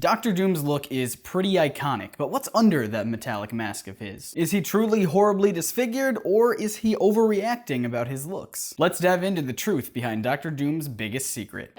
Dr. Doom's look is pretty iconic, but what's under that metallic mask of his? Is he truly horribly disfigured, or is he overreacting about his looks? Let's dive into the truth behind Dr. Doom's biggest secret.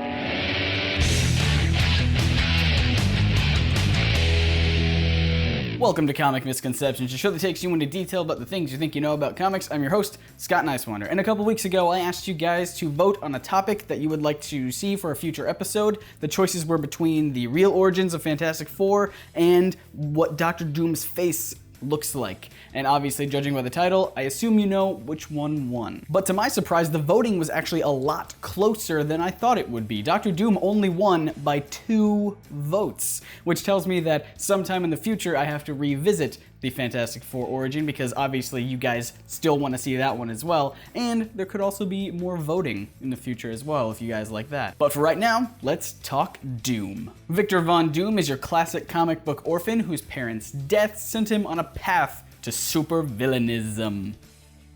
Welcome to Comic Misconceptions, a show that takes you into detail about the things you think you know about comics. I'm your host, Scott Niswander, and a couple weeks ago I asked you guys to vote on a topic that you would like to see for a future episode. The choices were between the real origins of Fantastic Four and what Dr. Doom's face looks like. And obviously, judging by the title, I assume you know which one won. But to my surprise, the voting was actually a lot closer than I thought it would be. Dr. Doom only won by 2 votes, which tells me that sometime in the future I have to revisit the Fantastic Four origin, because obviously you guys still want to see that one as well, and there could also be more voting in the future as well if you guys like that. But for right now, let's talk Doom. Victor Von Doom is your classic comic book orphan whose parents' death sent him on a path to supervillainism.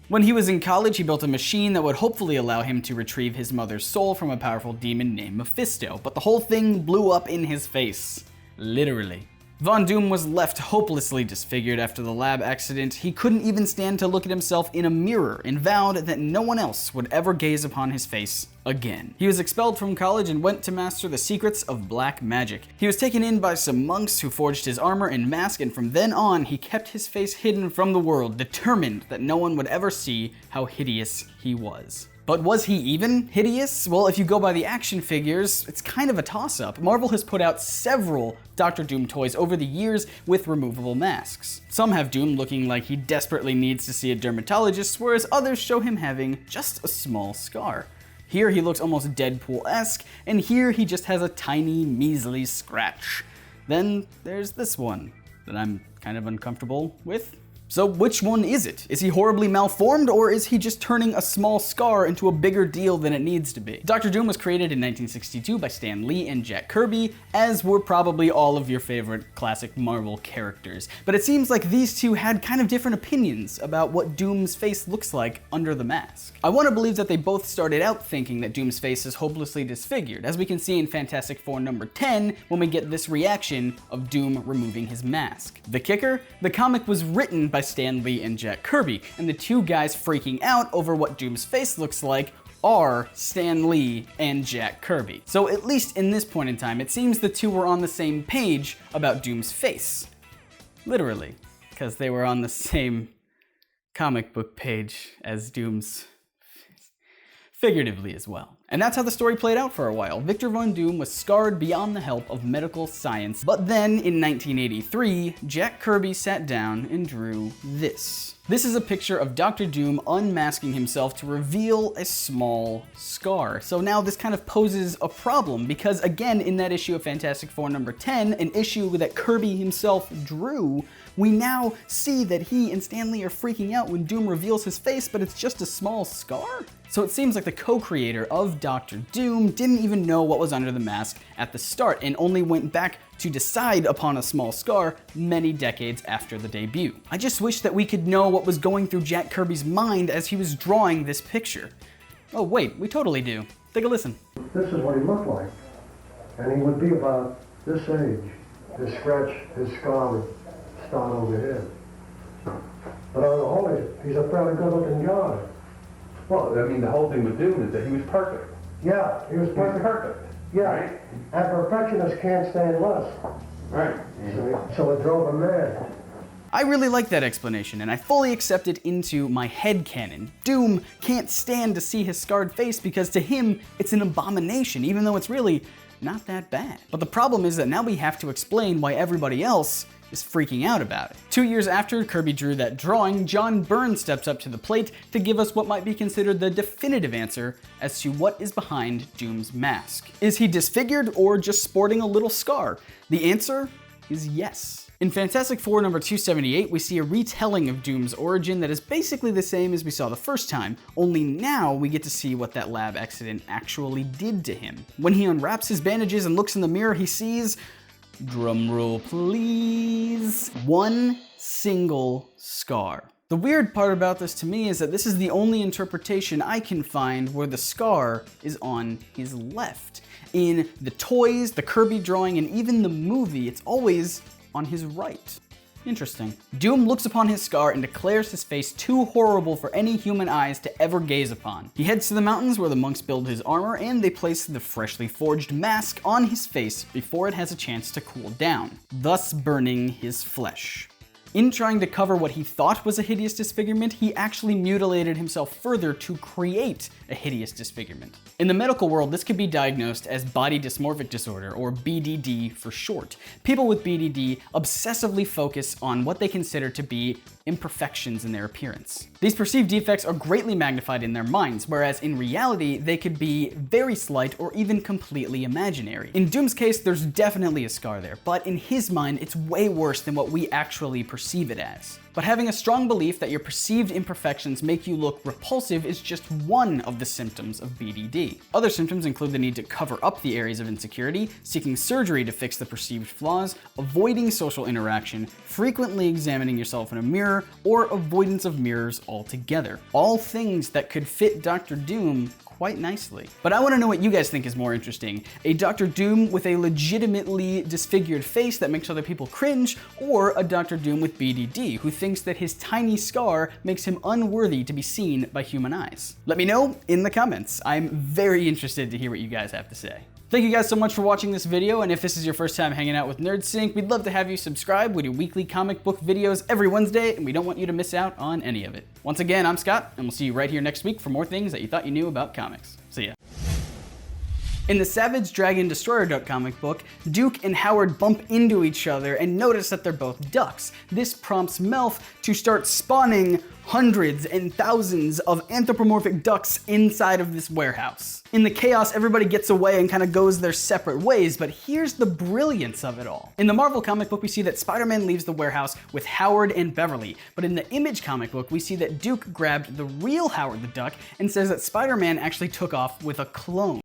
When he was in college, he built a machine that would hopefully allow him to retrieve his mother's soul from a powerful demon named Mephisto, but the whole thing blew up in his face. Literally. Von Doom was left hopelessly disfigured after the lab accident. He couldn't even stand to look at himself in a mirror and vowed that no one else would ever gaze upon his face again. He was expelled from college and went to master the secrets of black magic. He was taken in by some monks who forged his armor and mask, and from then on, he kept his face hidden from the world, determined that no one would ever see how hideous he was. But was he even hideous? Well, if you go by the action figures, it's kind of a toss-up. Marvel has put out several Dr. Doom toys over the years with removable masks. Some have Doom looking like he desperately needs to see a dermatologist, whereas others show him having just a small scar. Here he looks almost Deadpool-esque, and here he just has a tiny, measly scratch. Then there's this one that I'm kind of uncomfortable with. So which one is it? Is he horribly malformed, or is he just turning a small scar into a bigger deal than it needs to be? Dr. Doom was created in 1962 by Stan Lee and Jack Kirby, as were probably all of your favorite classic Marvel characters. But it seems like these two had kind of different opinions about what Doom's face looks like under the mask. I want to believe that they both started out thinking that Doom's face is hopelessly disfigured, as we can see in Fantastic Four number 10 when we get this reaction of Doom removing his mask. The kicker? The comic was written by Stan Lee and Jack Kirby, and the two guys freaking out over what Doom's face looks like are Stan Lee and Jack Kirby. So at least in this point in time, it seems the two were on the same page about Doom's face. Literally, because they were on the same comic book page as Doom's face. Figuratively as well. And that's how the story played out for a while. Victor Von Doom was scarred beyond the help of medical science, but then in 1983, Jack Kirby sat down and drew this. This is a picture of Dr. Doom unmasking himself to reveal a small scar. So now this kind of poses a problem, because again, in that issue of Fantastic Four number 10, an issue that Kirby himself drew, we now see that he and Stan Lee are freaking out when Doom reveals his face, but it's just a small scar? So it seems like the co-creator of Dr. Doom didn't even know what was under the mask at the start, and only went back to decide upon a small scar many decades after the debut. I just wish that we could know what was going through Jack Kirby's mind as he was drawing this picture. Oh wait, we totally do. Take a listen. This is what he looked like, and he would be about this age. His scratch, his scar would start over here. But on the whole, he's a fairly good-looking guy. Well, I mean, the whole thing with Doom is that he was perfect. Yeah, he was He was perfect. perfect. Yeah, Right? and perfectionists can't stand less. Right. So it drove him mad. I really like that explanation, and I fully accept it into my headcanon. Doom can't stand to see his scarred face because to him, it's an abomination, even though it's really not that bad. But the problem is that now we have to explain why everybody else is freaking out about it. 2 years after Kirby drew that drawing, John Byrne steps up to the plate to give us what might be considered the definitive answer as to what is behind Doom's mask. Is he disfigured or just sporting a little scar? The answer is yes. In Fantastic Four number 278, we see a retelling of Doom's origin that is basically the same as we saw the first time, only now we get to see what that lab accident actually did to him. When he unwraps his bandages and looks in the mirror, he sees, drumroll please, one single scar. The weird part about this to me is that this is the only interpretation I can find where the scar is on his left. In the toys, the Kirby drawing, and even the movie, it's always on his right. Interesting. Doom looks upon his scar and declares his face too horrible for any human eyes to ever gaze upon. He heads to the mountains where the monks build his armor, and they place the freshly forged mask on his face before it has a chance to cool down, thus burning his flesh. In trying to cover what he thought was a hideous disfigurement, he actually mutilated himself further to create a hideous disfigurement. In the medical world, this could be diagnosed as body dysmorphic disorder, or BDD for short. People with BDD obsessively focus on what they consider to be imperfections in their appearance. These perceived defects are greatly magnified in their minds, whereas in reality, they could be very slight or even completely imaginary. In Doom's case, there's definitely a scar there, but in his mind, it's way worse than what we actually perceive it as. But having a strong belief that your perceived imperfections make you look repulsive is just one of the symptoms of BDD. Other symptoms include the need to cover up the areas of insecurity, seeking surgery to fix the perceived flaws, avoiding social interaction, frequently examining yourself in a mirror, or avoidance of mirrors altogether. All things that could fit Dr. Doom quite nicely. But I want to know what you guys think is more interesting. A Dr. Doom with a legitimately disfigured face that makes other people cringe, or a Dr. Doom with BDD who thinks that his tiny scar makes him unworthy to be seen by human eyes? Let me know in the comments. I'm very interested to hear what you guys have to say. Thank you guys so much for watching this video, and if this is your first time hanging out with NerdSync, we'd love to have you subscribe. We do weekly comic book videos every Wednesday, and we don't want you to miss out on any of it. Once again, I'm Scott, and we'll see you right here next week for more things that you thought you knew about comics. See ya. In the Savage Dragon Destroyer Duck comic book, Duke and Howard bump into each other and notice that they're both ducks. This prompts Melf to start spawning hundreds and thousands of anthropomorphic ducks inside of this warehouse. In the chaos, everybody gets away and kind of goes their separate ways, but here's the brilliance of it all. In the Marvel comic book, we see that Spider-Man leaves the warehouse with Howard and Beverly, but in the Image comic book, we see that Duke grabbed the real Howard the Duck and says that Spider-Man actually took off with a clone.